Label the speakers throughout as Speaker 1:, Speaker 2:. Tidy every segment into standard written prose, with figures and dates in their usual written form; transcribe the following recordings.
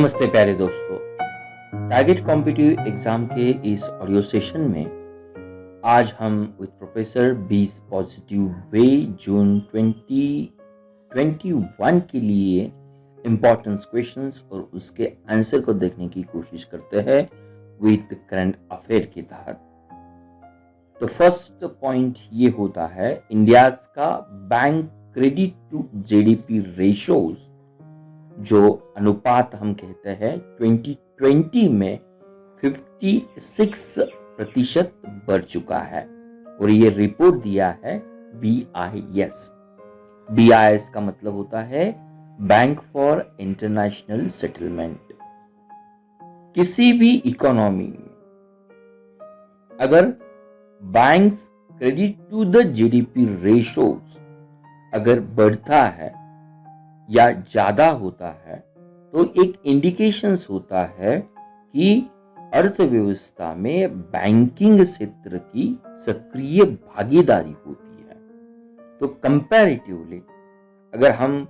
Speaker 1: नमस्ते प्यारे दोस्तों। टारगेट कॉम्पिटिटिव एग्जाम के इस ऑडियो सेशन में आज हम विद प्रोफेसर 20 पॉजिटिव वे जून 2021 के लिए इम्पोर्टेंस क्वेश्चंस और उसके आंसर को देखने की कोशिश करते हैं विद करंट अफेयर के तहत। तो फर्स्ट पॉइंट ये होता है, इंडिया का bank credit to GDP ratios जो अनुपात हम कहते हैं 2020 में 56% बढ़ चुका है और ये रिपोर्ट दिया है BIS। BIS का मतलब होता है बैंक फॉर इंटरनेशनल सेटलमेंट। किसी भी इकोनॉमी में अगर banks credit to the GDP ratios अगर बढ़ता है या ज्यादा होता है तो एक इंडिकेशंस होता है कि अर्थव्यवस्था में बैंकिंग क्षेत्र की सक्रिय भागीदारी होती है। तो कंपैरेटिवली अगर हम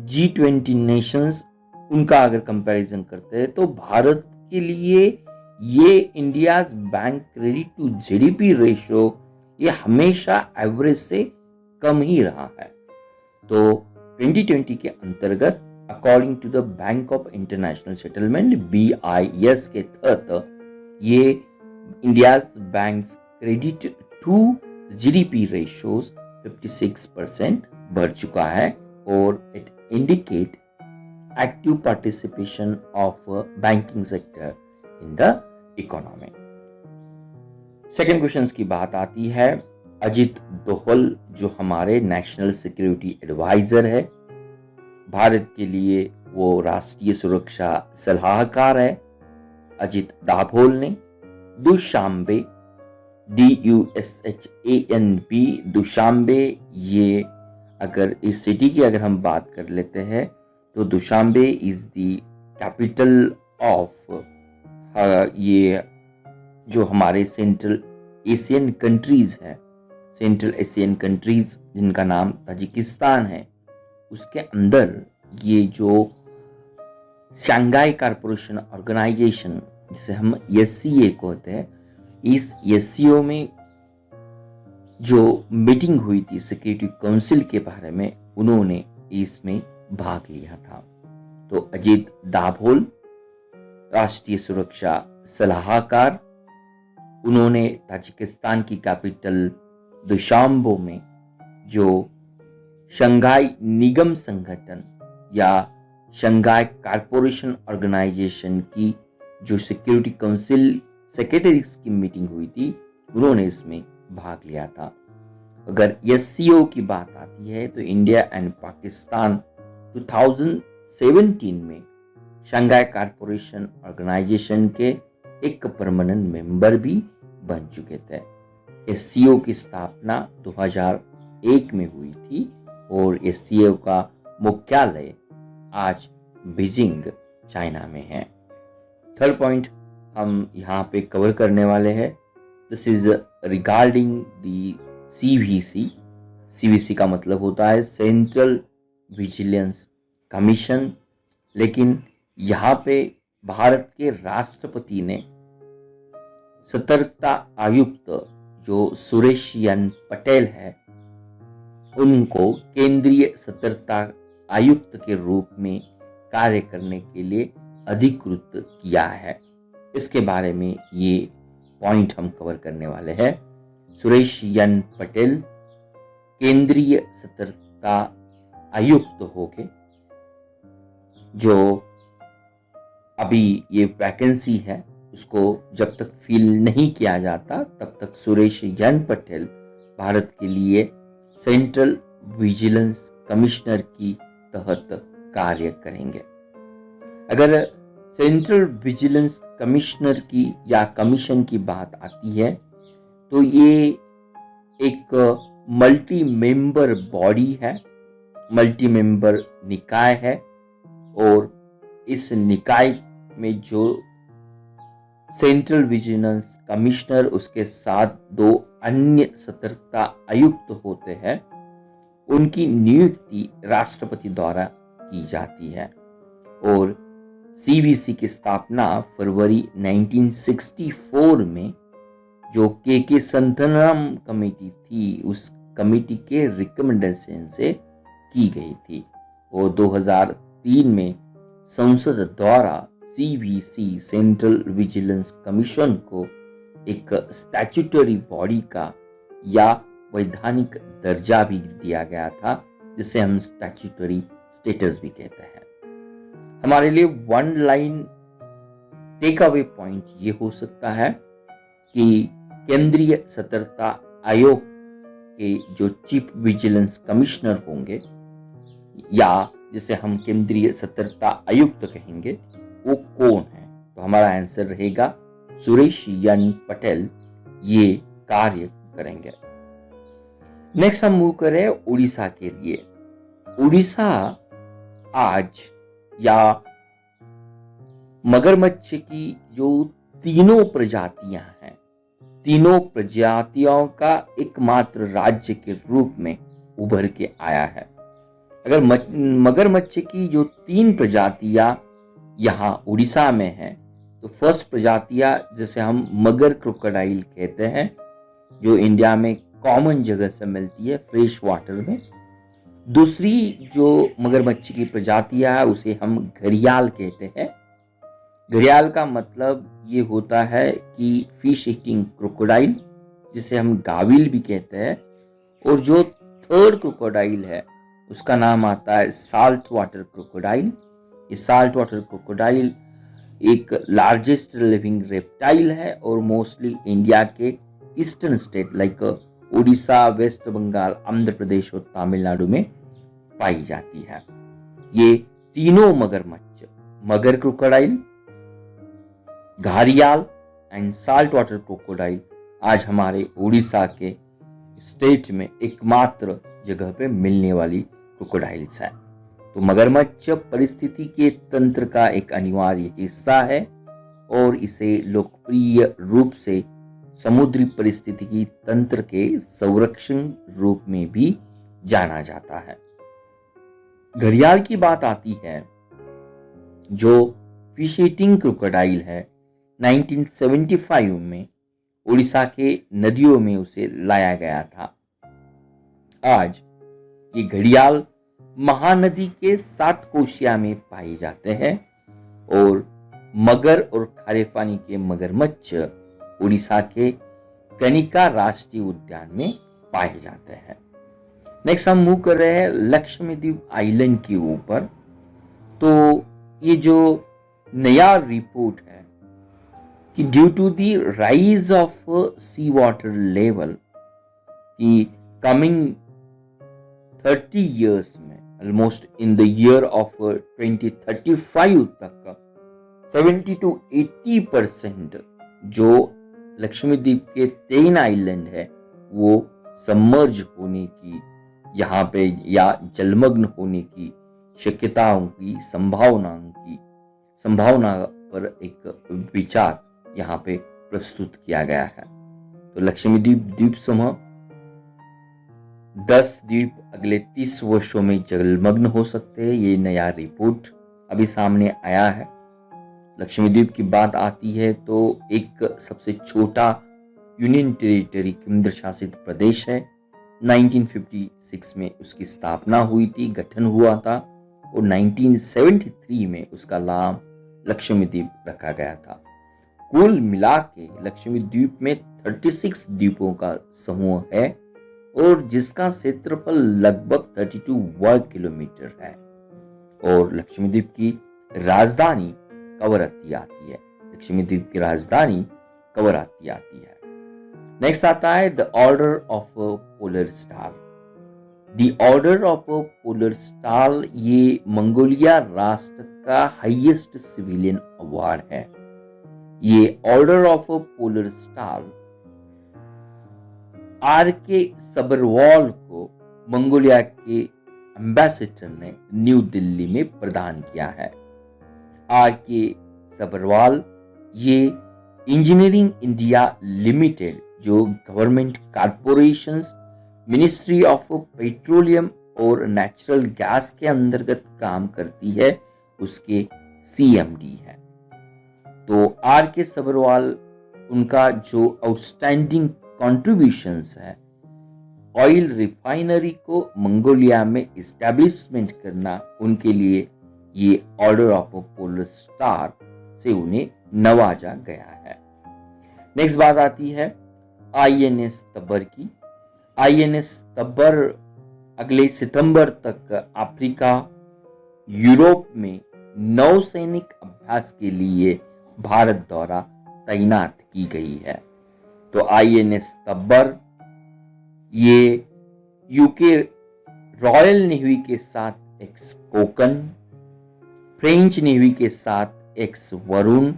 Speaker 1: G20 नेशंस उनका अगर कंपैरिजन करते हैं तो भारत के लिए ये India's bank credit to GDP ratio ये हमेशा एवरेज से कम ही रहा है। तो 2020 के अंतर्गत according to the Bank of International Settlement BIS के तहत ये India's banks credit to GDP ratios 56% बढ़ चुका है और it indicate active participation of banking sector in the economy. Second question की बात आती है, अजित डोभाल जो हमारे नेशनल सिक्योरिटी एडवाइजर है, भारत के लिए वो राष्ट्रीय सुरक्षा सलाहकार है। अजित डोभाल ने दुशांबे DUSHANB दुशांबे, ये अगर इस सिटी की अगर हम बात कर लेते हैं तो Dushanbe is the capital of ये जो हमारे सेंट्रल एशियन कंट्रीज है, सेंट्रल एशियन कंट्रीज जिनका नाम ताजिकिस्तान है, उसके अंदर ये जो शंघाई कॉरपोरेशन ऑर्गेनाइजेशन जिसे हम SCO कहते हैं, इस SCO में जो मीटिंग हुई थी सिक्योरिटी काउंसिल के बारे में, उन्होंने इसमें भाग लिया था। तो अजित डोभाल राष्ट्रीय सुरक्षा सलाहकार, उन्होंने ताजिकिस्तान की कैपिटल दुशांबे में जो शंघाई निगम संगठन या शंघाई कॉरपोरेशन ऑर्गेनाइजेशन की जो सिक्योरिटी काउंसिल सेक्रेटरीज की मीटिंग हुई थी, उन्होंने इसमें भाग लिया था। अगर SCO की बात आती है तो इंडिया एंड पाकिस्तान 2017 में शंघाई कॉरपोरेशन ऑर्गेनाइजेशन के एक परमानेंट मेंबर भी बन चुके थे। SCO की स्थापना 2001 में हुई थी और SCO का मुख्यालय आज बीजिंग चाइना में है। थर्ड पॉइंट हम यहाँ पे कवर करने वाले हैं, this is regarding the CVC का मतलब होता है सेंट्रल विजिलेंस कमीशन, लेकिन यहाँ पे भारत के राष्ट्रपति ने सतर्कता आयुक्त जो सुरेश एन पटेल है, उनको केंद्रीय सतर्कता आयुक्त के रूप में कार्य करने के लिए अधिकृत किया है। इसके बारे में ये पॉइंट हम कवर करने वाले हैं। सुरेश एन पटेल केंद्रीय सतर्कता आयुक्त होके, जो अभी ये वैकेंसी है उसको जब तक फिल नहीं किया जाता तब तक सुरेश एन पटेल भारत के लिए सेंट्रल विजिलेंस कमिश्नर की तहत कार्य करेंगे। अगर सेंट्रल विजिलेंस कमिश्नर की या कमीशन की बात आती है तो ये एक मल्टी मेंबर बॉडी है, मल्टी मेंबर निकाय है और इस निकाय में जो सेंट्रल विजिलेंस कमिश्नर उसके साथ 2 अन्य सतर्कता आयुक्त होते हैं, उनकी नियुक्ति राष्ट्रपति द्वारा की जाती है और सीबीसी की स्थापना फरवरी 1964 में जो के संथनम कमेटी थी, उस कमेटी के रिकमेंडेशन से की गई थी। वो 2003 में संसद द्वारा सीबीसी सेंट्रल विजिलेंस कमीशन को एक स्टैट्यूटरी बॉडी का या वैधानिक दर्जा भी दिया गया था, जिसे हम स्टैट्यूटरी स्टेटस भी कहते हैं। हमारे लिए one line takeaway point ये हो सकता है कि केंद्रीय सतर्कता आयोग के जो चीफ विजिलेंस कमिश्नर होंगे या जिसे हम केंद्रीय सतर्कता आयुक्त कहेंगे, वो कौन है? तो हमारा आंसर रहेगा सुरेश एन पटेल ये कार्य करेंगे। नेक्स्ट हम मूव करें उड़ीसा के लिए। उड़ीसा आज या मगरमच्छ की जो तीनों प्रजातियां हैं, तीनों प्रजातियों का एकमात्र राज्य के रूप में उभर के आया है। अगर मगरमच्छ की जो 3 प्रजातियां यहाँ उड़ीसा में हैं, तो फर्स्ट प्रजातियां जिसे हम मगर क्रोकोडाइल कहते हैं, जो इंडिया में कॉमन जगह से मिलती है फ्रेश वाटर में। दूसरी जो मगरमच्छ की प्रजातियां है उसे हम घड़ियाल कहते हैं। घड़ियाल का मतलब ये होता है कि फिश ईटिंग क्रोकोडाइल, जिसे हम गाविल भी कहते हैं। और जो थर्ड क्रोकोडाइल है उसका नाम आता है साल्ट वाटर क्रोकोडाइल। ये साल्ट वाटर क्रोकोडाइल एक लार्जेस्ट लिविंग रेप्टाइल है और मोस्टली इंडिया के eastern state like Orissa, west Bengal, Andhra Pradesh और तमिलनाडु में पाई जाती है। ये तीनों मगरमच्छ, मगर क्रोकोडाइल, घड़ियाल एंड साल्ट वाटर क्रोकोडाइल आज हमारे उड़ीसा के स्टेट में एकमात्र जगह पे मिलने वाली क्रोकोडाइल्स है। तो मगरमच्छ परिस्थिति के तंत्र का एक अनिवार्य हिस्सा है और इसे लोकप्रिय रूप से समुद्री परिस्थितिकी तंत्र के संरक्षण रूप में भी जाना जाता है। घड़ियाल की बात आती है, जो फिश ईटिंग क्रोकोडाइल है। 1975 में उड़ीसा के नदियों में उसे लाया गया था। आज ये घड़ियाल महानदी के 7 कोशिया में पाए जाते हैं और मगर और खारे पानी के मगरमच्छ उड़ीसा के कनिका राष्ट्रीय उद्यान में पाए जाते हैं। नेक्स्ट हम मूव कर रहे हैं लक्षद्वीप आइलैंड के ऊपर। तो ये जो नया रिपोर्ट है कि due to the rise of sea water level की कमिंग 30 years में, almost in the year of 2035 तक 70 to 80% जो लक्षद्वीप के 3 आइलैंड है वो सबमर्ज होने की यहाँ पे या जलमग्न होने की शक्यताओं की संभावना पर एक विचार यहाँ पे प्रस्तुत किया गया है। तो लक्षद्वीप द्वीप समूह 10 द्वीप अगले 30 वर्षों में जलमग्न हो सकते हैं। ये नया रिपोर्ट अभी सामने आया है। लक्षद्वीप की बात आती है तो एक सबसे छोटा यूनियन टेरिटरी केंद्र शासित प्रदेश है। 1956 में उसकी स्थापना हुई थी, गठन हुआ था और 1973 में उसका नाम लक्षद्वीप रखा गया था। कुल मिला के लक्षद्वीप में 36 द्वीपों का समूह है और जिसका क्षेत्रफल लगभग 32 वर्ग किलोमीटर है। और लक्षद्वीप की राजधानी कवरत्ती आती है। लक्षद्वीप की राजधानी कवरत्ती आती है। नेक्स्ट आता है the Order of Polar Star. The Order of Polar Star ये मंगोलिया राष्ट्र का हाईएस्ट सिविलियन अवार्ड है। ये Order of Polar Star R K. Sabharwal को मंगोलिया के एम्बेसडर ने न्यू दिल्ली में प्रदान किया है। आर.के. सबरवाल ये इंजीनियरिंग इंडिया लिमिटेड जो government corporations, ministry of petroleum और नेचुरल गैस के अंतर्गत काम करती है, उसके CMD है। तो RK सबरवाल, उनका जो आउटस्टैंडिंग कॉन्ट्रीब्यूशंस है, ऑयल रिफाइनरी को मंगोलिया में इस्टेब्लिशमेंट करना, उनके लिए ये ऑर्डर ऑफ पोलर स्टार से उन्हें नवाजा गया है। नेक्स्ट बात आती है INS तब्बर की। INS तब्बर अगले सितंबर तक अफ्रीका, यूरोप में नौसैनिक अभ्यास के लिए भारत द्वारा तैनात की गई है। तो INS तब्बर ये यूके रॉयल नेवी के साथ एक्स कोकन, फ्रेंच नेवी के साथ एक्स वरुण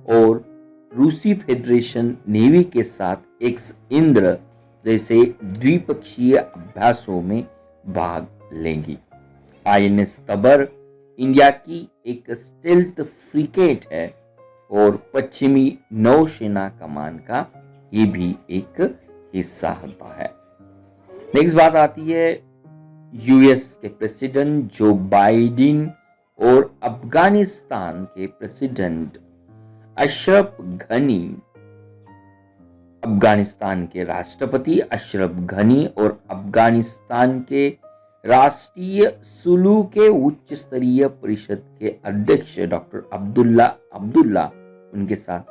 Speaker 1: और रूसी फेडरेशन नेवी के साथ एक्स इंद्र जैसे द्विपक्षीय अभ्यासों में भाग लेंगी। INS तबर इंडिया की एक स्टेल्थ फ्रिगेट है और पश्चिमी नौसेना कमान का ये भी एक हिस्सा होता है। नेक्स्ट बात आती है US के प्रेसिडेंट जो बाइडेन और अफगानिस्तान के प्रेसिडेंट अशरफ घनी, अफगानिस्तान के राष्ट्रपति अशरफ घनी और अफगानिस्तान के राष्ट्रीय सुलू के उच्च स्तरीय परिषद के अध्यक्ष डॉक्टर अब्दुल्ला उनके साथ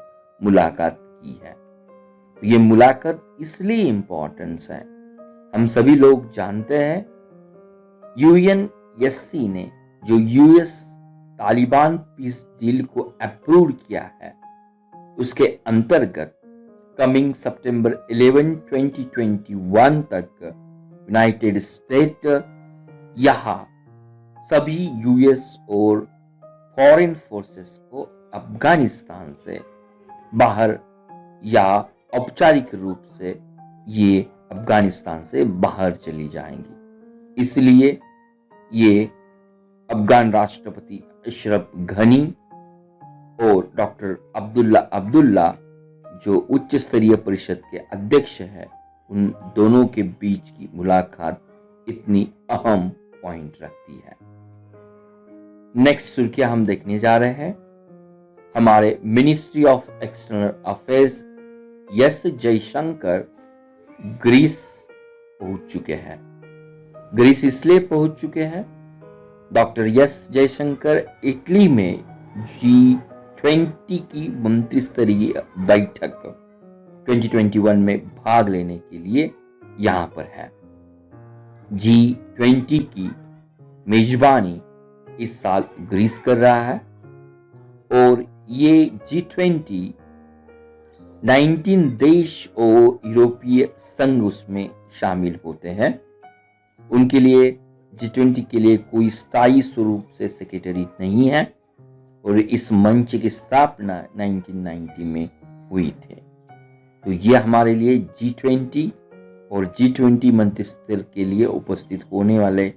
Speaker 1: मुलाकात की है। तो ये मुलाकात इसलिए इंपॉर्टेंस है, हम सभी लोग जानते हैं UNSC ने जो US तालिबान पीस डील को अप्रूव किया है, उसके अंतर्गत कमिंग सितंबर 11, 2021 तक यूनाइटेड स्टेट यहाँ सभी US और फॉरेन फोर्सेस को अफगानिस्तान से बाहर या औपचारिक रूप से ये अफगानिस्तान से बाहर चली जाएंगी। इसलिए ये अफगान राष्ट्रपति अशरफ घनी और डॉक्टर अब्दुल्ला जो उच्च स्तरीय परिषद के अध्यक्ष है, उन दोनों के बीच की मुलाकात इतनी अहम पॉइंट रखती है। नेक्स्ट सुर्खियां हम देखने जा रहे हैं। हमारे Ministry of External Affairs S Jaishankar Greece पहुंच चुके हैं। ग्रीस इसलिए पहुंच चुके हैं, डॉक्टर एस जयशंकर इटली में G20 की मंत्री स्तरीय बैठक 2021 में भाग लेने के लिए यहां पर है। G20 की मेजबानी इस साल ग्रीस कर रहा है और ये G20 19 देश और यूरोपीय संघ उसमें शामिल होते हैं। उनके लिए G20 के लिए कोई स्थायी स्वरूप से सेक्रेटरी नहीं है और इस मंच की स्थापना 1990 में हुई थी। तो ये हमारे लिए G20 और G20 मंत्री स्तर के लिए उपस्थित होने वाले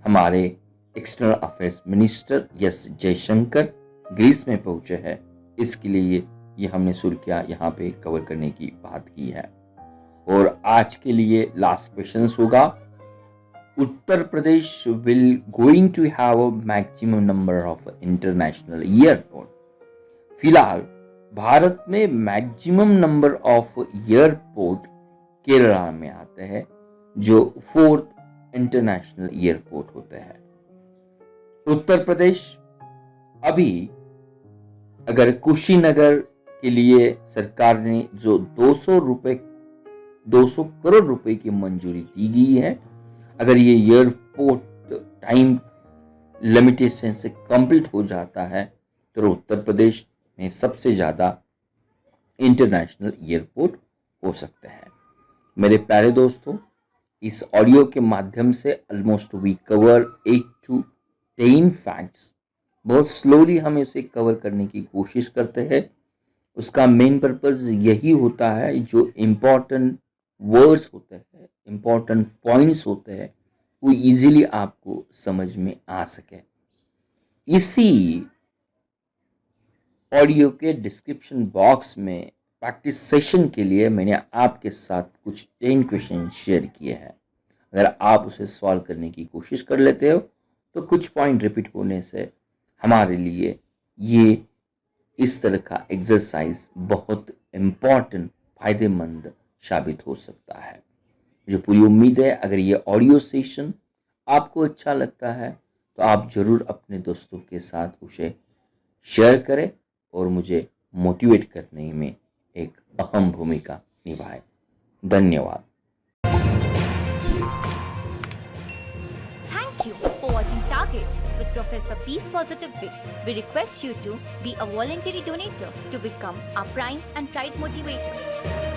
Speaker 1: हमारे external affairs minister S Jaishankar Greece में पहुंचे हैं। इसके लिए ये हमने सुर्खियां यहाँ पे कवर करने की बात की है। और आज के लिए लास्ट क्वेश्चन होगा, Uttar Pradesh will going to have a maximum number of international airport. फिलहाल भारत में maximum number of airport Kerala में आते हैं, जो 4th इंटरनेशनल एयरपोर्ट होते हैं। उत्तर प्रदेश अभी अगर कुशीनगर के लिए सरकार ने जो 200 करोड़ रुपए की मंजूरी दी गई है, अगर ये एयरपोर्ट टाइम लिमिटेशन से कंप्लीट हो जाता है तो उत्तर प्रदेश में सबसे ज्यादा इंटरनेशनल एयरपोर्ट हो सकते हैं। मेरे प्यारे दोस्तों, इस ऑडियो के माध्यम से almost we cover 8 to 10 facts. बहुत स्लोली हम इसे कवर करने की कोशिश करते हैं। उसका मेन पर्पस यही होता है, जो इम्पोर्टेंट वर्ड्स होते हैं, इम्पोर्टेंट पॉइंट्स होते हैं, वो इजीली आपको समझ में आ सके। इसी ऑडियो के डिस्क्रिप्शन बॉक्स में प्रैक्टिस सेशन के लिए मैंने आपके साथ कुछ 10 क्वेश्चन शेयर किए हैं। अगर आप उसे सॉल्व करने की कोशिश कर लेते हो तो कुछ पॉइंट रिपीट होने से हमारे लिए ये इस तरह का एक्सरसाइज बहुत इम्पॉर्टेंट, फायदेमंद साबित हो सकता है। मुझे पूरी उम्मीद है अगर ये ऑडियो सेशन आपको अच्छा लगता है तो आप ज़रूर अपने दोस्तों के साथ उसे शेयर करें और मुझे मोटिवेट करने में एक अहम भूमिका निभाएं। धन्यवाद।
Speaker 2: Thank you for watching Target with Professor Peace Positive Way. We request you to be a voluntary donator to become our Prime and Pride Motivator.